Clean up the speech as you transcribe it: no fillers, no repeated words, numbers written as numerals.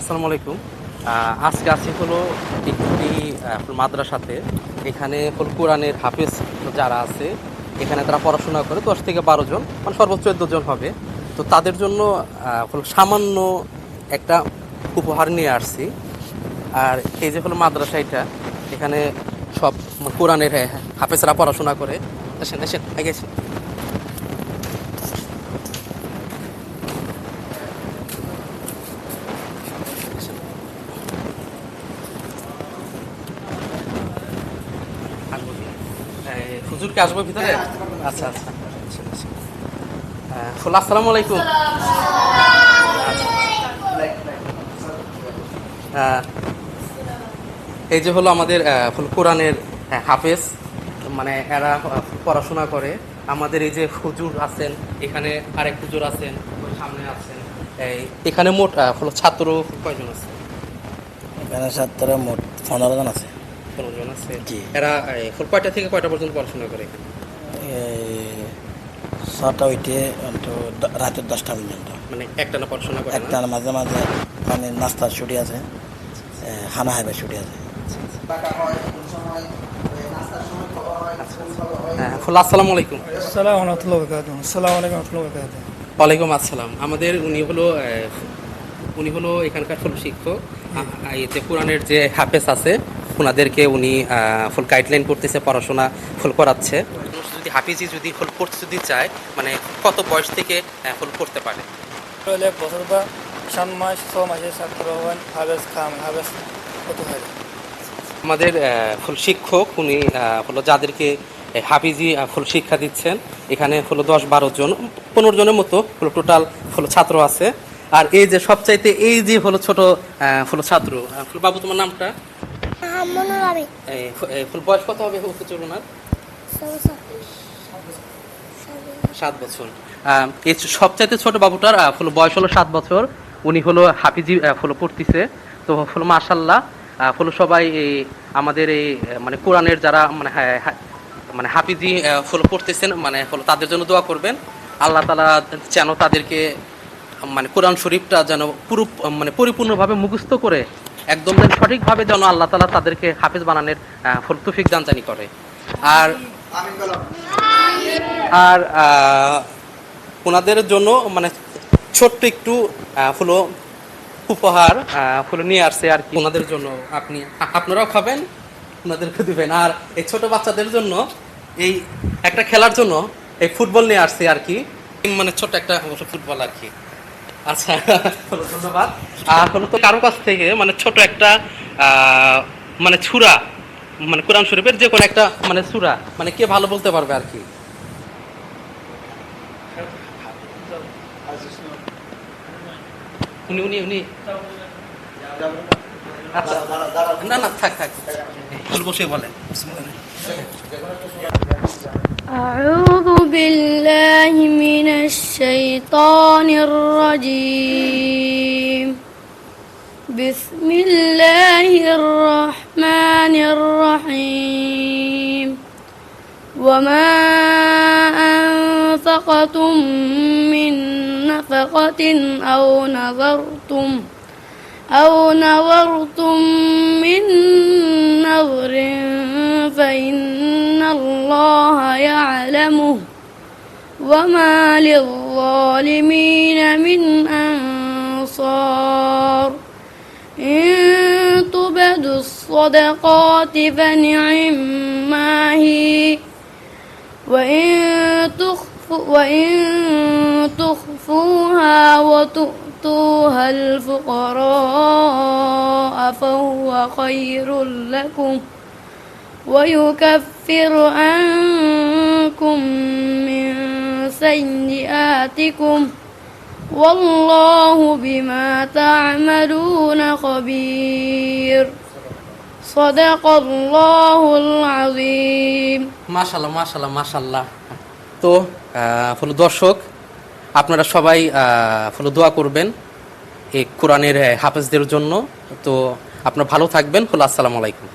আসসালামু আলাইকুম। আজকে আছি হলো একটি মাদ্রাসাতে। এখানে হলো কোরআনের হাফেজ যারা আছে, এখানে তারা পড়াশোনা করে 10 থেকে 12 জন, মানে সর্বোচ্চ 14 জন হবে। তো তাদের জন্য হলো সামান্য একটা উপহার নিয়ে আসছি। আর এই যে হলো মাদ্রাসা, এটা এখানে সব কোরআনের হাফেজরা পড়াশোনা করে। এসেন এসেন আগে এসেন। আসবো কি? হুজুরকে আসবো ভিতরে? আচ্ছা আচ্ছা। ফুল আসসালামু আলাইকুম। আহ, এই যে হলো আমাদের ফুল কোরআনের হাফেজ, মানে এরা পড়াশোনা করে। আমাদের এই যে হুজুর আছেন, এখানে আরেক হুজুর আছেন, ওই সামনে আছেন। এখানে মোট হলো ছাত্র কয়জন আছে? এখানে ছাত্র মোট 15 জন আছে। 15 জন আছে। জি। এরা ফুল কয়টা থেকে কয়টা পর্যন্ত পড়াশোনা করে এখানে? এই 6টা উঠে রাতের 10টা পর্যন্ত। মানে একটানা পড়াশোনা করে না? একটা মাঝে মাঝে মানে নাস্তার ছুটি আছে, খানা খাইবার ছুটি আছে। ফুল আসসালামু আলাইকুম। আসসালামু আলাইকুম আসসালামু আলাইকুম ওয়া বারাকাতুহু। ওয়ালাইকুম আসসালাম। আমাদের উনি হলো এখানকার ফুল শিক্ষক। এই যে কোরআনের যে হাফেজ আছে, ওনাদেরকে উনি ফুল গাইডলাইন করতেছে, পড়াশোনা ফুল করাচ্ছে। যদি হাফিজি যদি ফুল পড়তে যদি চায়, মানে কত বয়স থেকে ফুল পড়তে পারে? হলে এক বছর বা 7 মাস 6 মাসের ছাত্র হবেন হাবেস কত হয়। আমাদের ফুল শিক্ষক উনি হলো যাদেরকে হাফিজি ফুল শিক্ষা দিচ্ছেন, এখানে হলো 10-12 জন 15 জনের মতো হলো টোটাল হলো ছাত্র আছে। আর এই যে সবচাইতে এই যে হলো ছোট হলো ছাত্র, ফুল বাবু তোমার নামটা? ফুল বয়স কত হবে হুজুর ওনার? 7 বছর। এই সবচাইতে ছোট বাবুটার ফুল বয়স হলো 7 বছর। উনি হলো হাফিজি ফুল পড়তেছে। তো ফুল মাশাল্লাহ, ফুল সবাই এই আমাদের এই মানে কোরআনের যারা মানে মানে হাফিজি ফুল পড়তেছেন, মানে ফুল তাদের জন্য দোয়া করবেন। আল্লাহ তাআলা যেন তাদেরকে মানে কোরআন শরীফটা যেন মানে পরিপূর্ণভাবে মুখস্থ করে একদম যেন সঠিকভাবে যেন আল্লাহ তাআলা তাদেরকে হাফিজ বানানোর ফুল তৌফিক দান জানি করে। আর আর ওনাদের জন্য মানে ছোট্ট একটু হলো উপহার হলো নিয়ে আসছে আর কি ওনাদের জন্য। আপনারাও খাবেন, ওনাদেরকে দিবেন। আর এই ছোট বাচ্চাদের জন্য এই একটা খেলার জন্য এই ফুটবল নিয়ে আসছে আর কি, মানে ছোট একটা ফুটবল আর কি। আচ্ছা, ধন্যবাদ। আর হলো তো কারো কাছ থেকে মানে ছোট একটা মানে ছুরা, মানে কোরআন শরীফের যে কোনো একটা মানে সূরা, মানে কে ভালো বলতে পারবে আর কি? উনি উনি উনি আচ্ছা, না না থাক থাক, বসে বলেন। أعوذ بالله من الشيطان الرجيم. بسم الله الرحمن الرحيم. وما أنفقتم من نفقة أو نظرتم من نظر فإن الله يعلمه وما للظالمين من أنصار. إن تبدوا الصدقات فنعما هي وإن تخفوها وتؤتوها الفقراء فهو خير لكم ويكفر عنكم من سيئاتكم والله بما تعملون خبير. صدق الله العظيم. মাশাআল্লাহ মাশাআল্লাহ মাশাআল্লাহ। তো হলো দর্শক, আপনারা সবাই হলো দোয়া করবেন এই কোরআনের হাফেজদের জন্য। তো আপনারা ভালো থাকবেন। হলো আসসালামু আলাইকুম।